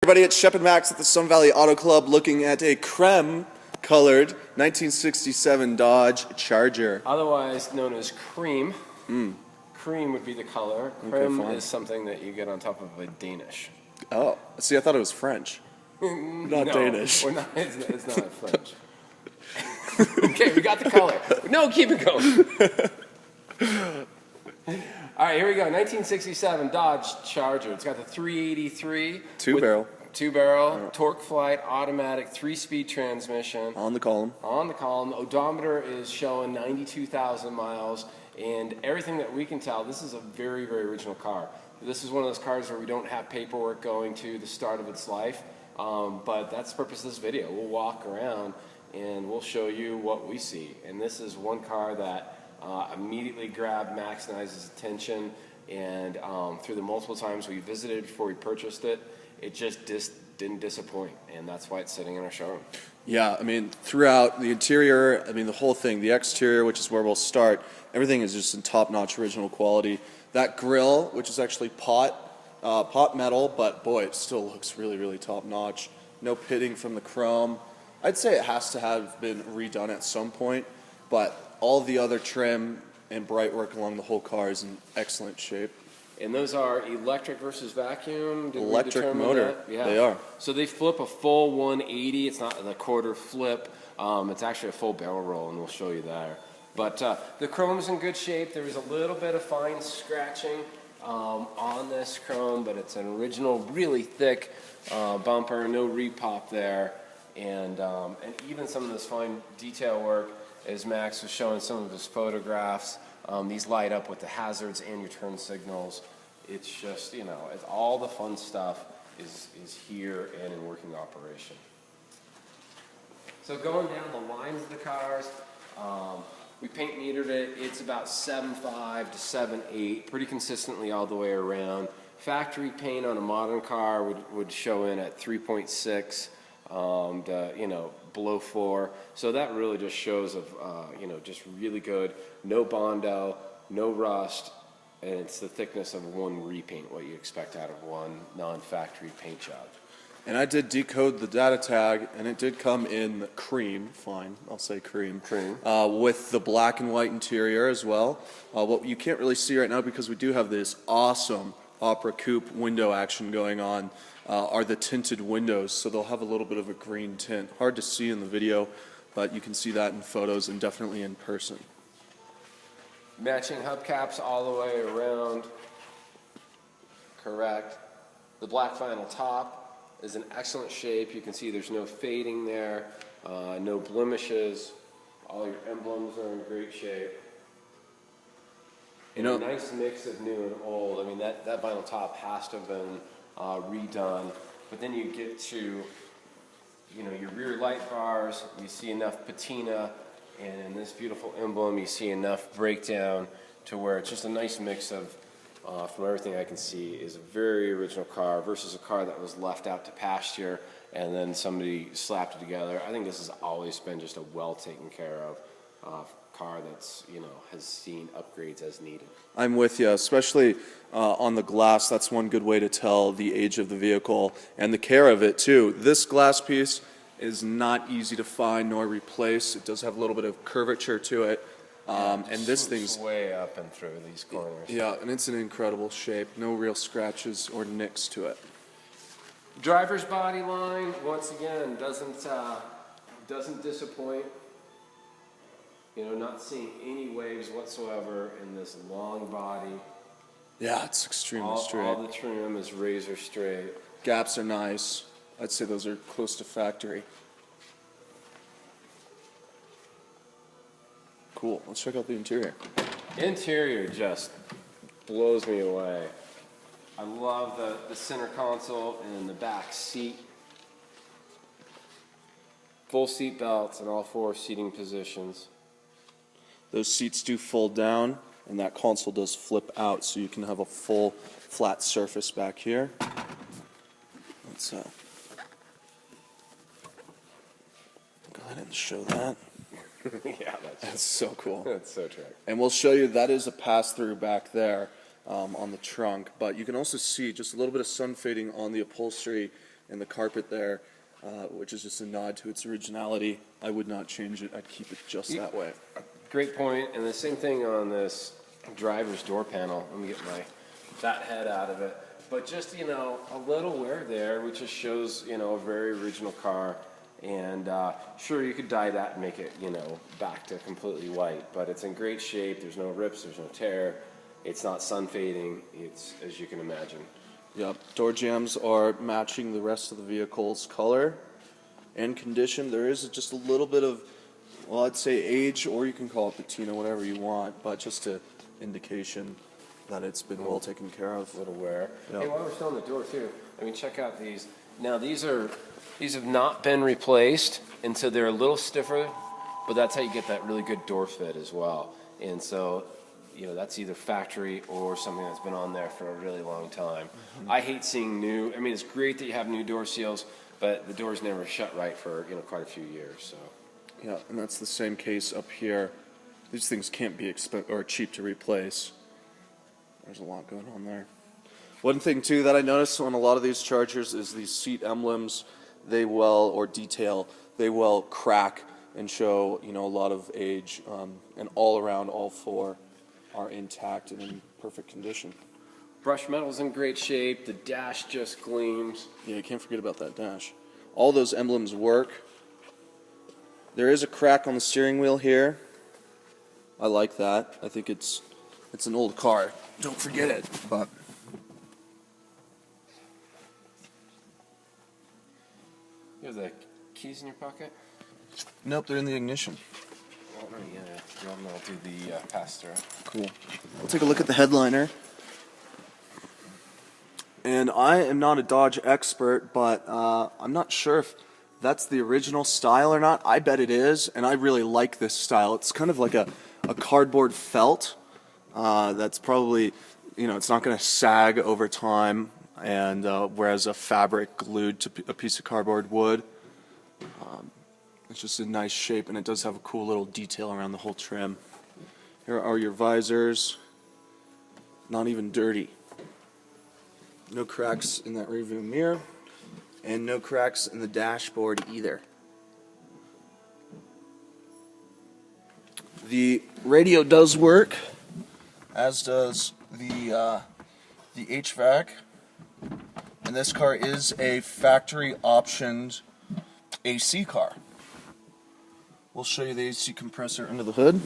everybody, it's Shep and Max at the Sun Valley Auto Club looking at a creme-colored 1967 Dodge Charger. Otherwise known as cream. Cream would be the color. Creme is something that you get on top of a Danish. Oh, see, I thought it was French. Not No, Danish. It's not French. Okay, we got the color. No, keep it going. All right, here we go. 1967 Dodge Charger. It's got the 383. Two-barrel, torque flight, automatic, 3-speed transmission. On the column. On the column. Odometer is showing 92,000 miles. And everything that we can tell, this is a very, very original car. This is one of those cars where we don't have paperwork going to the start of its life. But that's the purpose of this video. We'll walk around and we'll show you what we see. And this is one car that immediately grabbed Max and I's attention, and through the multiple times we visited before we purchased it, it just didn't disappoint, and that's why it's sitting in our showroom. Yeah, I mean, throughout the interior, I mean, the whole thing, the exterior, which is where we'll start, everything is just in top-notch original quality. That grille, which is actually pot metal, but boy, it still looks really, really top-notch. No pitting from the chrome. I'd say it has to have been redone at some point, but all the other trim and bright work along the whole car is in excellent shape. And those are electric versus vacuum? Electric motor, yeah. They are. So they flip a full 180. It's not a quarter flip. It's actually a full barrel roll, and we'll show you that. But the chrome is in good shape. There is a little bit of fine scratching on this chrome, but it's an original, really thick bumper, no repop there. And even some of this fine detail work, as Max was showing some of his photographs, these light up with the hazards and your turn signals. It's just, you know, it's all the fun stuff is here and in working operation. So going down the lines of the cars, we paint metered it. It's about 7.5 to 7.8, pretty consistently all the way around. Factory paint on a modern car would show in at 3.6. You know, below 4. So that really just shows of, you know, just really good. No Bondo, no rust, and it's the thickness of one repaint, what you expect out of one non-factory paint job. And I did decode the data tag, and it did come in cream, fine, I'll say cream. With the black and white interior as well. What you can't really see right now, because we do have this awesome Opera Coupe window action going on, are the tinted windows, so they'll have a little bit of a green tint. Hard to see in the video, but you can see that in photos and definitely in person. Matching hubcaps all the way around, correct. The black vinyl top is in excellent shape. You can see there's no fading there, no blemishes. All your emblems are in great shape. You know, a nice mix of new and old. I mean, that vinyl top has to have been redone, but then you get to, you know, your rear light bars, you see enough patina, and in this beautiful emblem you see enough breakdown to where it's just a nice mix of, from everything I can see, is a very original car versus a car that was left out to pasture and then somebody slapped it together. I think this has always been just a well taken care of car that's, you know, has seen upgrades as needed. I'm with you, especially on the glass. That's one good way to tell the age of the vehicle and the care of it too. This glass piece is not easy to find nor replace. It does have a little bit of curvature to it, and this thing's way up and through these corners. Yeah, and it's in incredible shape. No real scratches or nicks to it. Driver's body line, once again, doesn't disappoint. You know, not seeing any waves whatsoever in this long body. Yeah, it's extremely straight. All the trim is razor straight. Gaps are nice. I'd say those are close to factory. Cool. Let's check out the interior. Interior just blows me away. I love the center console and the back seat. Full seat belts in all 4 seating positions. Those seats do fold down, and that console does flip out, so you can have a full flat surface back here. Let's go ahead and show that. Yeah, that's so cool. That's so track. And we'll show you that is a pass-through back there on the trunk, but you can also see just a little bit of sun fading on the upholstery and the carpet there, which is just a nod to its originality. I would not change it. I'd keep it just that way. Great point. And the same thing on this driver's door panel. Let me get my fat head out of it. But just, you know, a little wear there, which just shows, you know, a very original car. And sure, you could dye that and make it, you know, back to completely white. But it's in great shape. There's no rips. There's no tear. It's not sun fading. It's, as you can imagine. Yep. Door jambs are matching the rest of the vehicle's color and condition. There is just a little bit of, well, I'd say age, or you can call it patina, whatever you want, but just an indication that it's been well taken care of. Little wear. Yep. Hey, while we're still on the door too, I mean, check out these. Now these have not been replaced, and so they're a little stiffer, but that's how you get that really good door fit as well. And so, you know, that's either factory or something that's been on there for a really long time. Mm-hmm. I hate seeing new. I mean, it's great that you have new door seals, but the doors never shut right for, you know, quite a few years. So. Yeah, and that's the same case up here. These things can't be cheap to replace. There's a lot going on there. One thing too that I noticed on a lot of these Chargers is these seat emblems. They will crack and show, you know, a lot of age. And all around, all four are intact and in perfect condition. Brush metal's in great shape. The dash just gleams. Yeah, you can't forget about that dash. All those emblems work. There is a crack on the steering wheel here. I like that. I think it's an old car. Don't forget it. But you have the keys in your pocket? nope, they're in the ignition. Oh, yeah. I'll do the pass-through. Cool. We'll take a look at the headliner. And I am not a Dodge expert, but I'm not sure if that's the original style or not. I bet it is, and I really like this style. It's kind of like a cardboard felt that's probably, you know, it's not going to sag over time, and whereas a fabric glued to a piece of cardboard would. It's just a nice shape, and it does have a cool little detail around the whole trim. Here are your visors. Not even dirty. No cracks in that rearview mirror, and no cracks in the dashboard either. The radio does work, as does the HVAC. And this car is a factory optioned AC car. We'll show you the AC compressor under the hood.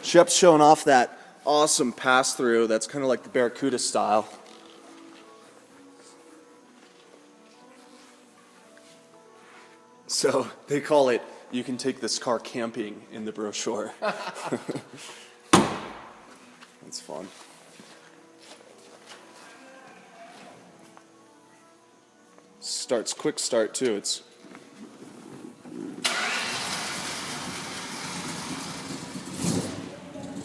Shep's showing off that awesome pass-through that's kind of like the Barracuda style. So they call it, you can take this car camping in the brochure. That's fun. Starts quick start too. It's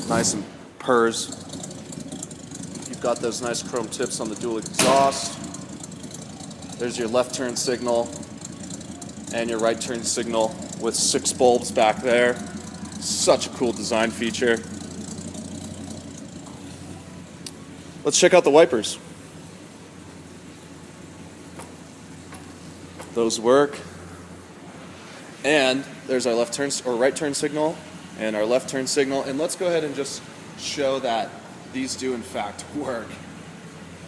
nice and purrs. You've got those nice chrome tips on the dual exhaust. There's your left turn signal and your right turn signal with 6 bulbs back there. Such a cool design feature. Let's check out the wipers. Those work. And there's our left turn or right turn signal and our left turn signal. And let's go ahead and just show that these do in fact work.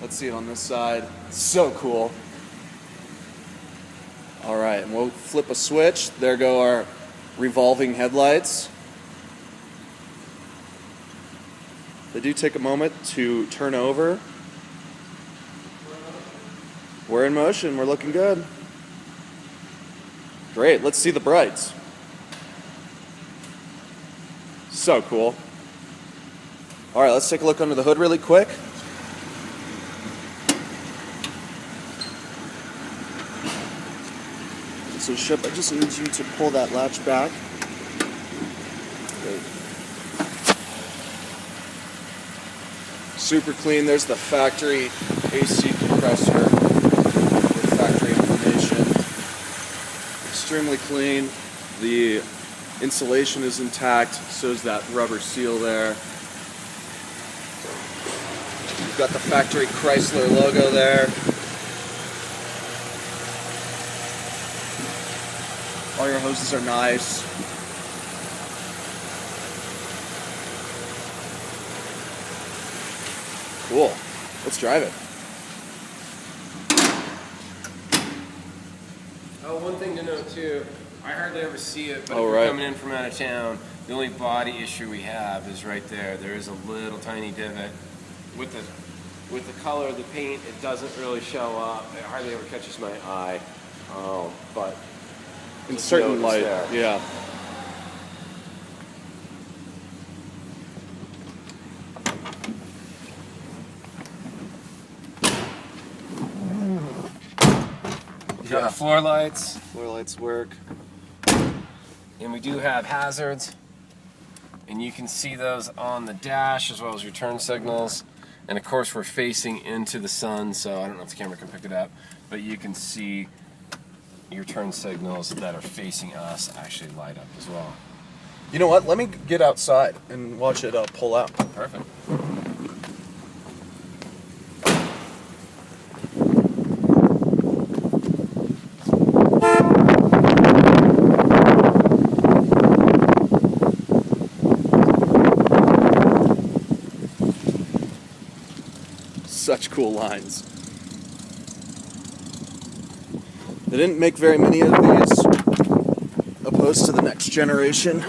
Let's see it on this side. So cool. All right, and we'll flip a switch. There go our revolving headlights. They do take a moment to turn over. We're in motion. We're looking good. Great. Let's see the brights. So cool. All right, let's take a look under the hood really quick. So Shep, I just need you to pull that latch back. Great. Super clean. There's the factory AC compressor with factory information. Extremely clean. The insulation is intact. So is that rubber seal there. You've got the factory Chrysler logo there. All your hoses are nice. Cool. Let's drive it. Oh, one thing to note too, I hardly ever see it, but Oh, if right. we're coming in from out of town, the only body issue we have is right there. There is a little tiny divot. With the color of the paint, it doesn't really show up. It hardly ever catches my eye. But In just certain notice light, there. yeah. Yeah, floor lights. Floor lights work. And we do have hazards, and you can see those on the dash as well as your turn signals. And of course we're facing into the sun, so I don't know if the camera can pick it up, but you can see your turn signals that are facing us actually light up as well. You know what? Let me get outside and watch it pull out. Perfect. Such cool lines. They didn't make very many of these, opposed to the next generation.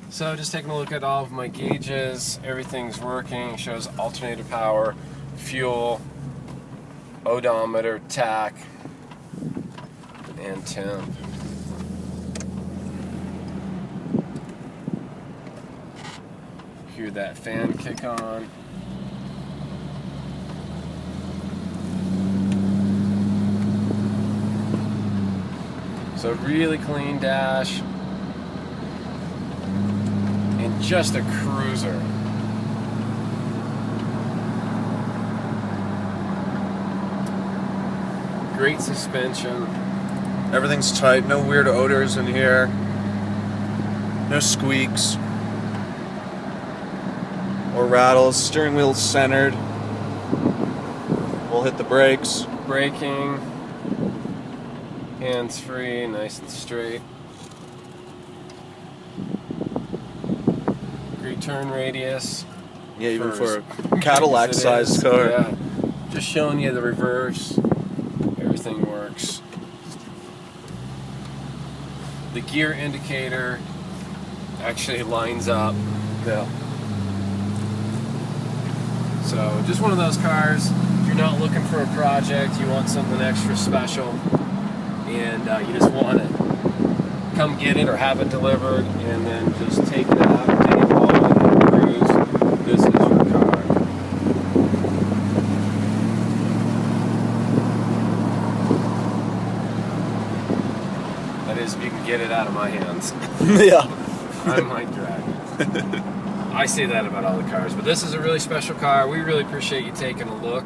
So just taking a look at all of my gauges, everything's working, shows alternator power, fuel, odometer, tack, and temp. Hear that fan kick on. So really clean dash. And just a cruiser. Great suspension. Everything's tight, no weird odors in here. No squeaks. Or rattles. Steering wheel's centered. We'll hit the brakes. Braking. Hands free, nice and straight. Great turn radius. Yeah, even for as a Cadillac big as it sized is. car. Yeah. Just showing you the reverse. Everything works. The gear indicator actually lines up. Yeah. So just one of those cars, if you're not looking for a project, you want something extra special, and you just want to come get it or have it delivered, and then just take it out, take it home, and cruise, this is your car. That is, if you can get it out of my hands. Yeah. I might drag it. I say that about all the cars, but this is a really special car. We really appreciate you taking a look.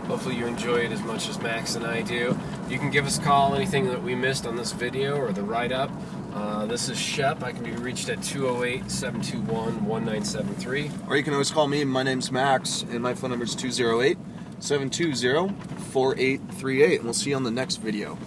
Hopefully you enjoy it as much as Max and I do. You can give us a call, anything that we missed on this video or the write-up. This is Shep. I can be reached at 208-721-1973. Or you can always call me. My name's Max, and my phone number is 208-720-4838. And we'll see you on the next video.